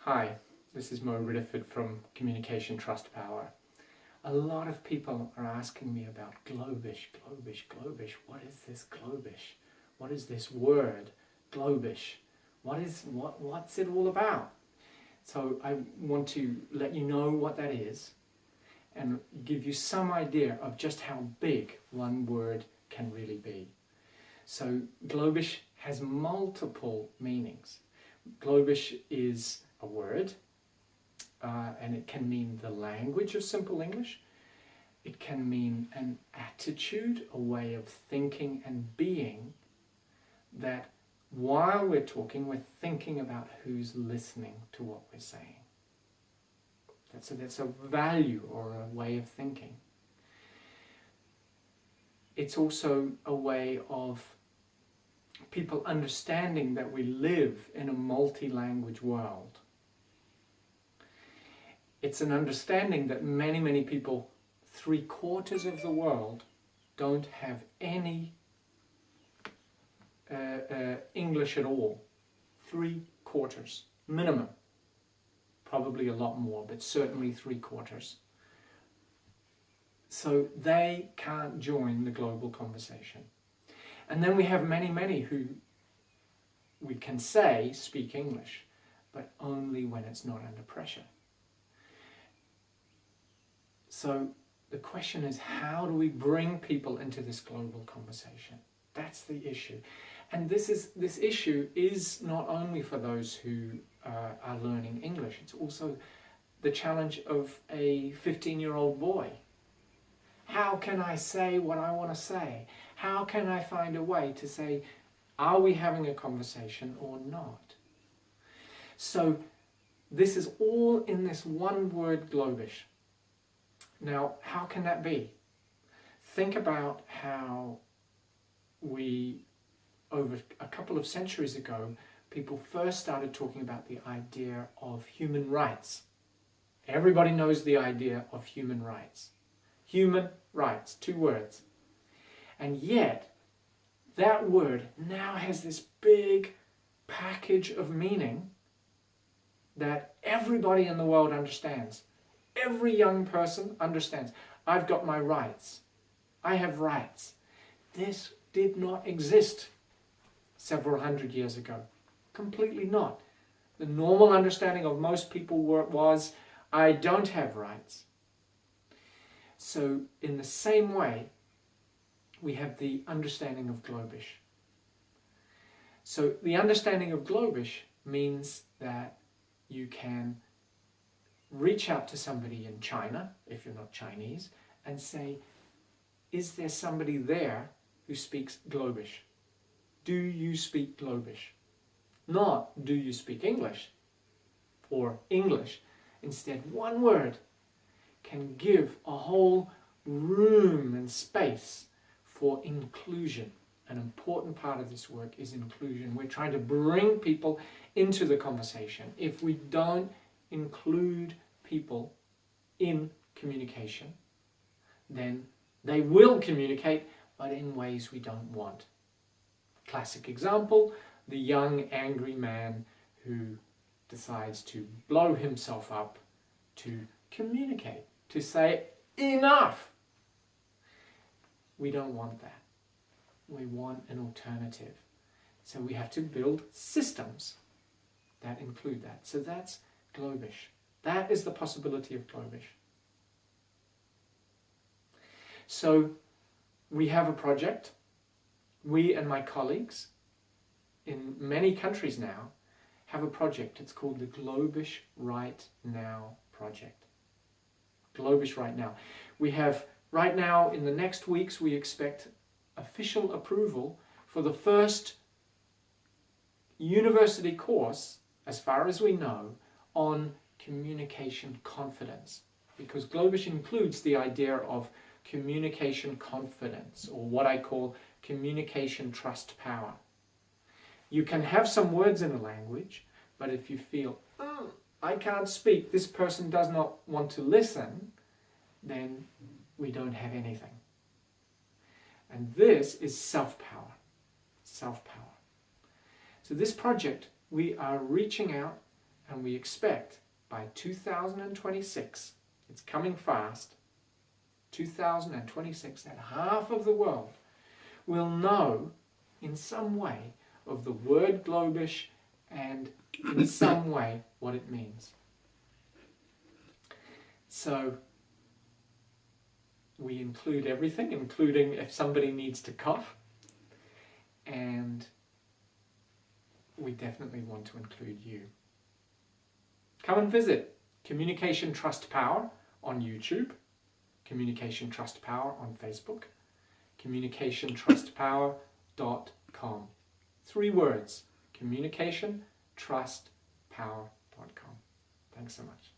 Hi, this is Mo Ridderford from Communication Trust Power. A lot of people are asking me about globish. What is this globish? What is this word, globish? What's it all about? So I want to let you know what that is and give you some idea of just how big one word can really be. So globish has multiple meanings. Globish is a word, and it can mean the language of simple English. It can mean an attitude, a way of thinking and being that while we're talking, we're thinking about who's listening to what we're saying. That's a value or a way of thinking. It's also a way of people understanding that we live in a multi-language world. It's an understanding that many people, 3/4 of the world, don't have any English at all. 3/4, minimum. Probably a lot more, but certainly 3/4. So they can't join the global conversation. And then we have many who we can say speak English, but only when it's not under pressure. So the question is, how do we bring people into this global conversation? That's the issue. And this issue is not only for those who are learning English, it's also the challenge of a 15-year-old boy. How can I say what I want to say? How can I find a way to say, are we having a conversation or not? So this is all in this one word, globish. Now, how can that be? Think about how over a couple of centuries ago, people first started talking about the idea of human rights. Everybody knows the idea of human rights. Human rights, 2 words. And yet, that word now has this big package of meaning that everybody in the world understands. Every young person understands. I've got my rights. I have rights. This did not exist several hundred years ago. Completely not. The normal understanding of most people was, I don't have rights. So in the same way, we have the understanding of globish. So the understanding of globish means that you can reach out to somebody in China, if you're not Chinese, and say, is there somebody there who speaks globish? Do you speak globish? Not, do you speak English? Or English. Instead, one word can give a whole room and space for inclusion. An important part of this work is inclusion. We're trying to bring people into the conversation. If we don't include people in communication, then they will communicate, but in ways we don't want. Classic example, the young angry man who decides to blow himself up to communicate, to say enough. We don't want that. We want an alternative. So we have to build systems that include that. So that's globish. That is the possibility of globish. So we have a project. We and my colleagues in many countries now have a project. It's called the Globish Right Now project. Globish Right Now. We have, right now, in the next weeks, we expect official approval for the first university course, as far as we know, on communication confidence. Because globish includes the idea of communication confidence, or what I call communication trust power. You can have some words in a language, but if you feel, I can't speak, this person does not want to listen, then we don't have anything. And this is self-power. Self-power. So this project, we are reaching out And we expect by 2026, it's coming fast, 2026, that half of the world will know in some way of the word globish and in some way what it means. So we include everything, including if somebody needs to cough, and we definitely want to include you. Come and visit Communication Trust Power on YouTube, Communication Trust Power on Facebook, communicationtrustpower.com. 3 words, communicationtrustpower.com. Thanks so much.